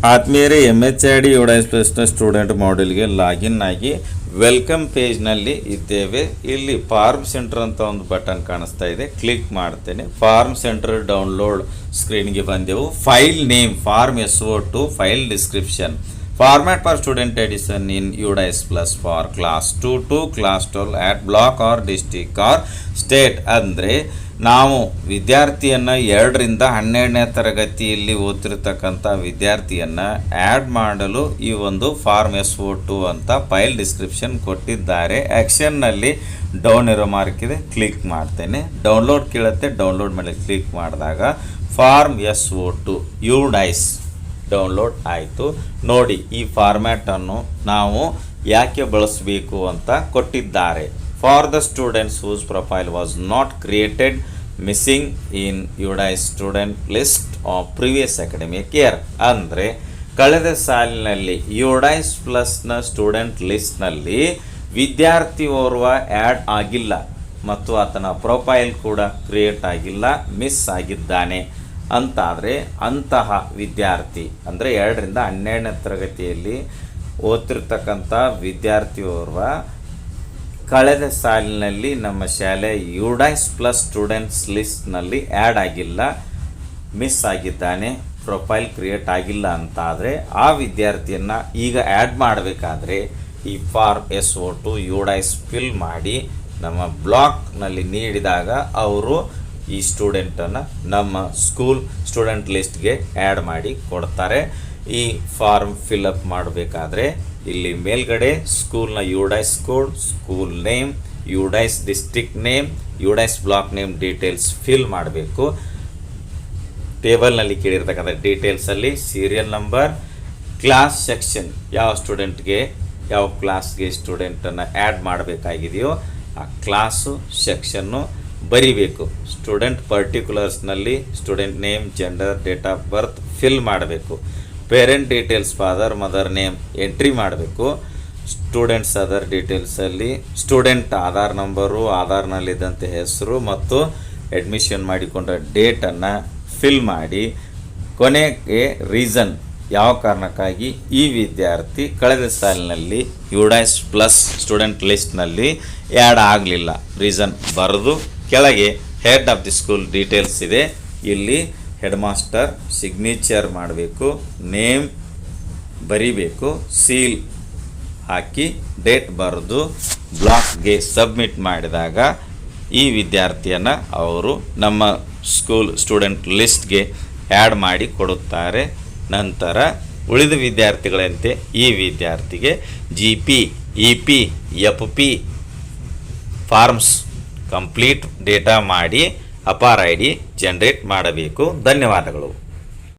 ಆತ್ಮೀಯರೇ MHID UDISE ಪ್ಲಸ್ನ student ಮಾಡ್ಯೂಲ್ಗೆ login ಆಗಿ ವೆಲ್ಕಮ್ ಪೇಜ್ನಲ್ಲಿ ಇದ್ದೇವೆ. ಇಲ್ಲಿ ಫಾರ್ಮ್ ಸೆಂಟರ್ ಅಂತ ಒಂದು ಬಟನ್ ಕಾಣಿಸ್ತಾ ಇದೆ, ಕ್ಲಿಕ್ ಮಾಡ್ತೇನೆ. ಫಾರ್ಮ್ ಸೆಂಟರ್ ಡೌನ್ಲೋಡ್ ಸ್ಕ್ರೀನ್ಗೆ ಬಂದೆವು. File name form SO2, file description format for student edition in UDISE plus for class 2 to class 12 at block or district or state. ಅಂದರೆ ನಾವು ವಿದ್ಯಾರ್ಥಿಯನ್ನು 2ರಿಂದ 12ನೇ ತರಗತಿಯಲ್ಲಿ ಓದ್ತಿರ್ತಕ್ಕಂಥ ವಿದ್ಯಾರ್ಥಿಯನ್ನು ಆ್ಯಡ್ ಮಾಡಲು ಈ ಒಂದು ಫಾರ್ಮ್ SO2 ಅಂತ ಫೈಲ್ ಡಿಸ್ಕ್ರಿಪ್ಷನ್ ಕೊಟ್ಟಿದ್ದಾರೆ. ಆ್ಯಕ್ಷನ್ನಲ್ಲಿ ಡೌನ್ ಇರೋ ಮಾರ್ಕ್ ಇದೆ, ಕ್ಲಿಕ್ ಮಾಡ್ತೇನೆ. ಡೌನ್ಲೋಡ್ ಕೇಳುತ್ತೆ, ಡೌನ್ಲೋಡ್ ಮೇಲೆ ಕ್ಲಿಕ್ ಮಾಡಿದಾಗ ಫಾರ್ಮ್ SO2 ಯುಡೈಸ್ ಡೌನ್ಲೋಡ್ ಆಯಿತು. ನೋಡಿ, ಈ ಫಾರ್ಮ್ಯಾಟನ್ನು ನಾವು ಯಾಕೆ ಬಳಸಬೇಕು ಅಂತ ಕೊಟ್ಟಿದ್ದಾರೆ. For the students whose profile was not created missing in UDISE student list of previous academic year. ಅಂದರೆ ಕಳೆದ ಸಾಲಿನಲ್ಲಿ ಯುಡೈಸ್ ಪ್ಲಸ್ನ ಸ್ಟೂಡೆಂಟ್ ಲಿಸ್ಟ್ನಲ್ಲಿ ವಿದ್ಯಾರ್ಥಿ ಓರ್ವ ಆ್ಯಡ್ ಆಗಿಲ್ಲ ಮತ್ತು ಆತನ ಪ್ರೊಫೈಲ್ ಕೂಡ ಕ್ರಿಯೇಟ್ ಆಗಿಲ್ಲ, ಮಿಸ್ ಆಗಿದ್ದಾನೆ ಅಂತಾದರೆ ಅಂತಹ ವಿದ್ಯಾರ್ಥಿ ಅಂದರೆ 2ರಿಂದ 12ನೇ ತರಗತಿಯಲ್ಲಿ ಓದ್ತಿರ್ತಕ್ಕಂಥ ವಿದ್ಯಾರ್ಥಿಯೋರ್ವ ಕಳೆದ ಸಾಲಿನಲ್ಲಿ ನಮ್ಮ ಶಾಲೆ ಯುಡೈಸ್ ಪ್ಲಸ್ ಸ್ಟೂಡೆಂಟ್ಸ್ ಲಿಸ್ಟ್ನಲ್ಲಿ ಆ್ಯಡ್ ಆಗಿಲ್ಲ, ಮಿಸ್ ಆಗಿದ್ದಾನೆ, ಪ್ರೊಫೈಲ್ ಕ್ರಿಯೇಟ್ ಆಗಿಲ್ಲ ಅಂತಾದರೆ ಆ ವಿದ್ಯಾರ್ಥಿಯನ್ನು ಈಗ ಆ್ಯಡ್ ಮಾಡಬೇಕಾದ್ರೆ ಈ ಫಾರ್ಮ್ SO2 ಯುಡೈಸ್ ಫಿಲ್ ಮಾಡಿ ನಮ್ಮ ಬ್ಲಾಕ್ನಲ್ಲಿ ನೀಡಿದಾಗ ಅವರು ಈ ಸ್ಟೂಡೆಂಟನ್ನು ನಮ್ಮ ಸ್ಕೂಲ್ ಸ್ಟೂಡೆಂಟ್ ಲಿಸ್ಟ್ಗೆ ಆ್ಯಡ್ ಮಾಡಿ ಕೊಡ್ತಾರೆ. ಈ ಫಾರ್ಮ್ ಫಿಲಪ್ ಮಾಡಬೇಕಾದ್ರೆ ಇಲ್ಲಿ ಮೇಲ್ಗಡೆ ಸ್ಕೂಲ್ನ UDISE code, school name, UDISE district name, UDISE block name details fill ಮಾಡಬೇಕು. ಟೇಬಲ್ನಲ್ಲಿ ಕೇಳಿರ್ತಕ್ಕಂಥ ಡೀಟೇಲ್ಸಲ್ಲಿ ಸೀರಿಯಲ್ ನಂಬರ್, ಕ್ಲಾಸ್ ಸೆಕ್ಷನ್, ಯಾವ ಸ್ಟೂಡೆಂಟ್ಗೆ ಯಾವ ಕ್ಲಾಸ್ಗೆ ಸ್ಟೂಡೆಂಟನ್ನು ಆ್ಯಡ್ ಮಾಡಬೇಕಾಗಿದೆಯೋ ಆ ಕ್ಲಾಸು ಸೆಕ್ಷನ್ನು ಬರಿಬೇಕು. ಸ್ಟೂಡೆಂಟ್ ಪರ್ಟಿಕ್ಯುಲರ್ಸ್ನಲ್ಲಿ student name, gender, date of birth fill ಮಾಡಬೇಕು. Parent details father mother name entry ಮಾಡಬೇಕು. ಸ್ಟೂಡೆಂಟ್ಸ್ ಅದರ್ ಡೀಟೇಲ್ಸಲ್ಲಿ ಸ್ಟೂಡೆಂಟ್ ಆಧಾರ್ ನಂಬರು, ಆಧಾರ್ನಲ್ಲಿದ್ದಂಥ ಹೆಸರು ಮತ್ತು ಅಡ್ಮಿಷನ್ ಮಾಡಿಕೊಂಡ ಡೇಟನ್ನು ಫಿಲ್ ಮಾಡಿ ಕೊನೆಗೆ ರೀಸನ್, ಯಾವ ಕಾರಣಕ್ಕಾಗಿ ಈ ವಿದ್ಯಾರ್ಥಿ ಕಳೆದ ಸಾಲಿನಲ್ಲಿ ಯುಡೈಸ್ ಪ್ಲಸ್ ಸ್ಟೂಡೆಂಟ್ ಲಿಸ್ಟ್ನಲ್ಲಿ ಆ್ಯಡ್ ಆಗಲಿಲ್ಲ, ರೀಸನ್ ಬರೆದು ಕೆಳಗೆ head of the school details ಇದೆ, ಇಲ್ಲಿ ಹೆಡ್ ಮಾಸ್ಟರ್ ಸಿಗ್ನೇಚರ್ ಮಾಡಬೇಕು, ನೇಮ್ ಬರಿಬೇಕು, ಸೀಲ್ ಹಾಕಿ ಡೇಟ್ ಬರೆದು ಬ್ಲಾಕ್ಗೆ ಸಬ್ಮಿಟ್ ಮಾಡಿದಾಗ ಈ ವಿದ್ಯಾರ್ಥಿಯನ್ನು ಅವರು ನಮ್ಮ ಸ್ಕೂಲ್ ಸ್ಟೂಡೆಂಟ್ ಲಿಸ್ಟ್ಗೆ ಆ್ಯಡ್ ಮಾಡಿ ಕೊಡುತ್ತಾರೆ. ನಂತರ ಉಳಿದ ವಿದ್ಯಾರ್ಥಿಗಳಂತೆ ಈ ವಿದ್ಯಾರ್ಥಿಗೆ GP, EP, FP forms complete data ಮಾಡಿ ಅಪಾರ್ ID ಜನರೇಟ್ ಮಾಡಬೇಕು. ಧನ್ಯವಾದಗಳು.